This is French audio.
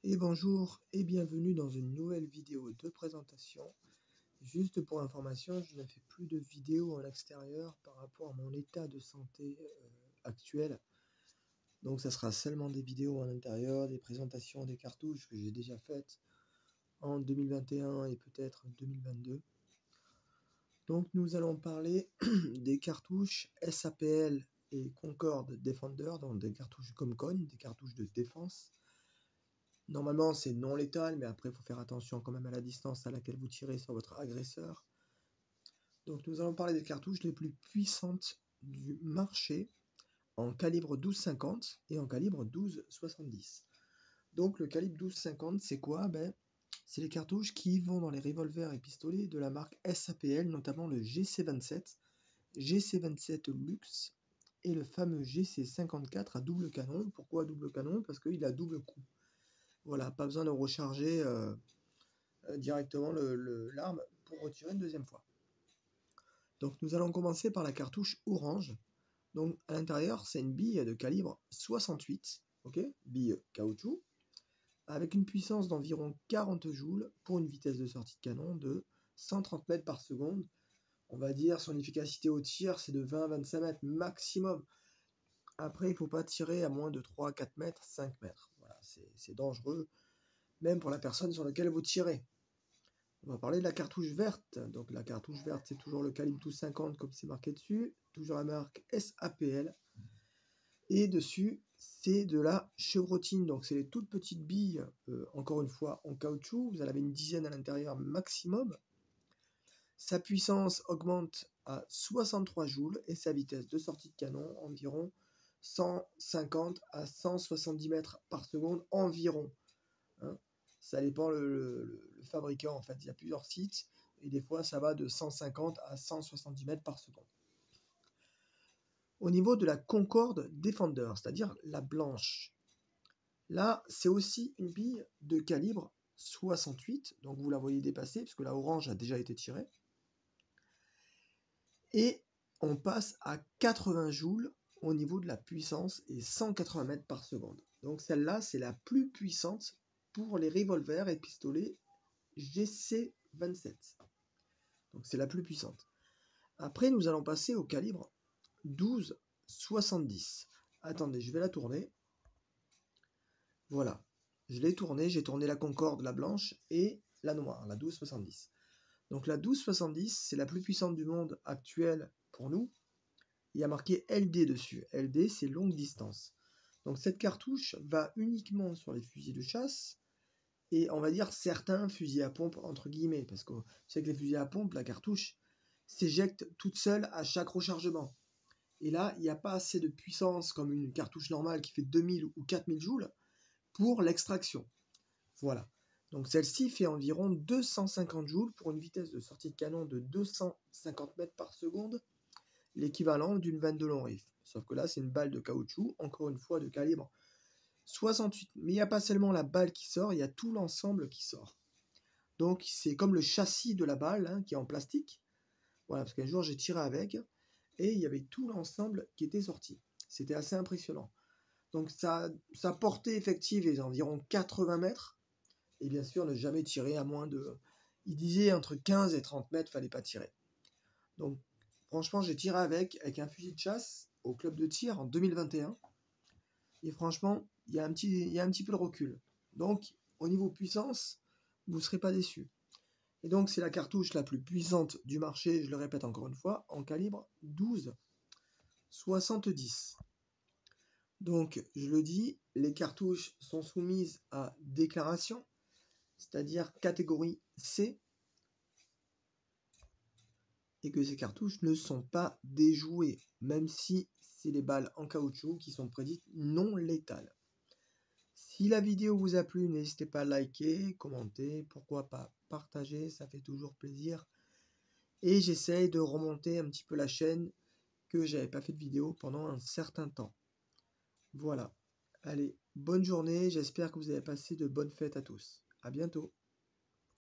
Et bonjour et bienvenue dans une nouvelle vidéo de présentation. Juste pour information, je ne fais plus de vidéos en extérieur par rapport à mon état de santé actuel. Donc ça sera seulement des vidéos en intérieur, des présentations des cartouches que j'ai déjà faites en 2021 et peut-être 2022. Donc nous allons parler des cartouches SAPL et Concorde Defender, donc des cartouches Comcon, des cartouches de défense. Normalement, c'est non létal, mais après, il faut faire attention quand même à la distance à laquelle vous tirez sur votre agresseur. Donc, nous allons parler des cartouches les plus puissantes du marché en calibre 12,50 et en calibre 12,70. Donc, le calibre 12,50, c'est quoi? C'est les cartouches qui vont dans les revolvers et pistolets de la marque SAPL, notamment le GC27, GC27 Luxe et le fameux GC54 à double canon. Pourquoi double canon? Parce qu'il a double coup. Voilà, pas besoin de recharger directement l'arme pour retirer une deuxième fois. Donc nous allons commencer par la cartouche orange. Donc à l'intérieur, c'est une bille de calibre 68, ok, bille caoutchouc, avec une puissance d'environ 40 joules pour une vitesse de sortie de canon de 130 mètres par seconde. On va dire son efficacité au tir, c'est de 20 à 25 mètres maximum. Après, il ne faut pas tirer à moins de 3 à 4 mètres, 5 mètres. Voilà, c'est dangereux, même pour la personne sur laquelle vous tirez. On va parler de la cartouche verte. Donc la cartouche verte, c'est toujours le calibre 12,50 comme c'est marqué dessus. Toujours la marque SAPL. Et dessus, c'est de la chevrotine. Donc c'est les toutes petites billes, encore une fois, en caoutchouc. Vous en avez une dizaine à l'intérieur maximum. Sa puissance augmente à 63 joules et sa vitesse de sortie de canon environ 150 à 170 mètres par seconde environ. Hein. Ça dépend le fabricant, en fait. Il y a plusieurs sites et des fois ça va de 150 à 170 mètres par seconde. Au niveau de la Concorde Defender, c'est-à-dire la blanche, là c'est aussi une bille de calibre 68, donc vous la voyez dépasser puisque la orange a déjà été tirée. Et on passe à 80 joules au niveau de la puissance et 180 mètres par seconde. Donc celle-là, c'est la plus puissante pour les revolvers et pistolets GC27. Donc c'est la plus puissante. Après, nous allons passer au calibre 12,70. Attendez, je vais la tourner. Voilà, je l'ai tournée, j'ai tourné la Concorde, la blanche, et la noire, la 12,70. Donc la 12,70, c'est la plus puissante du monde actuelle pour nous. Il y a marqué LD dessus. LD, c'est longue distance. Donc cette cartouche va uniquement sur les fusils de chasse et on va dire certains fusils à pompe entre guillemets, parce que c'est que les fusils à pompe, la cartouche s'éjecte toute seule à chaque rechargement. Et là, il n'y a pas assez de puissance comme une cartouche normale qui fait 2000 ou 4000 joules pour l'extraction. Voilà. Donc celle-ci fait environ 250 joules pour une vitesse de sortie de canon de 250 mètres par seconde, l'équivalent d'une vanne de long rifle. Sauf que là, c'est une balle de caoutchouc, encore une fois de calibre 68. Mais il n'y a pas seulement la balle qui sort, il y a tout l'ensemble qui sort. Donc c'est comme le châssis de la balle qui est en plastique. Voilà, parce qu'un jour j'ai tiré avec et il y avait tout l'ensemble qui était sorti. C'était assez impressionnant. Donc sa portée effective est d'environ 80 mètres. Et bien sûr, ne jamais tirer à moins de... Il disait entre 15 et 30 mètres, fallait pas tirer. Donc franchement, j'ai tiré avec un fusil de chasse au club de tir en 2021. Et franchement, il y a un petit peu de recul. Donc, au niveau puissance, vous ne serez pas déçus. Et donc, c'est la cartouche la plus puissante du marché, je le répète encore une fois, en calibre 12,70. Donc, je le dis, les cartouches sont soumises à déclaration, c'est-à-dire catégorie C, et que ces cartouches ne sont pas déjouées, même si c'est les balles en caoutchouc qui sont prédites non létales. Si la vidéo vous a plu, n'hésitez pas à liker, commenter, pourquoi pas partager, ça fait toujours plaisir. Et j'essaye de remonter un petit peu la chaîne que j'avais pas fait de vidéo pendant un certain temps. Voilà. Allez, bonne journée, j'espère que vous avez passé de bonnes fêtes à tous. À bientôt.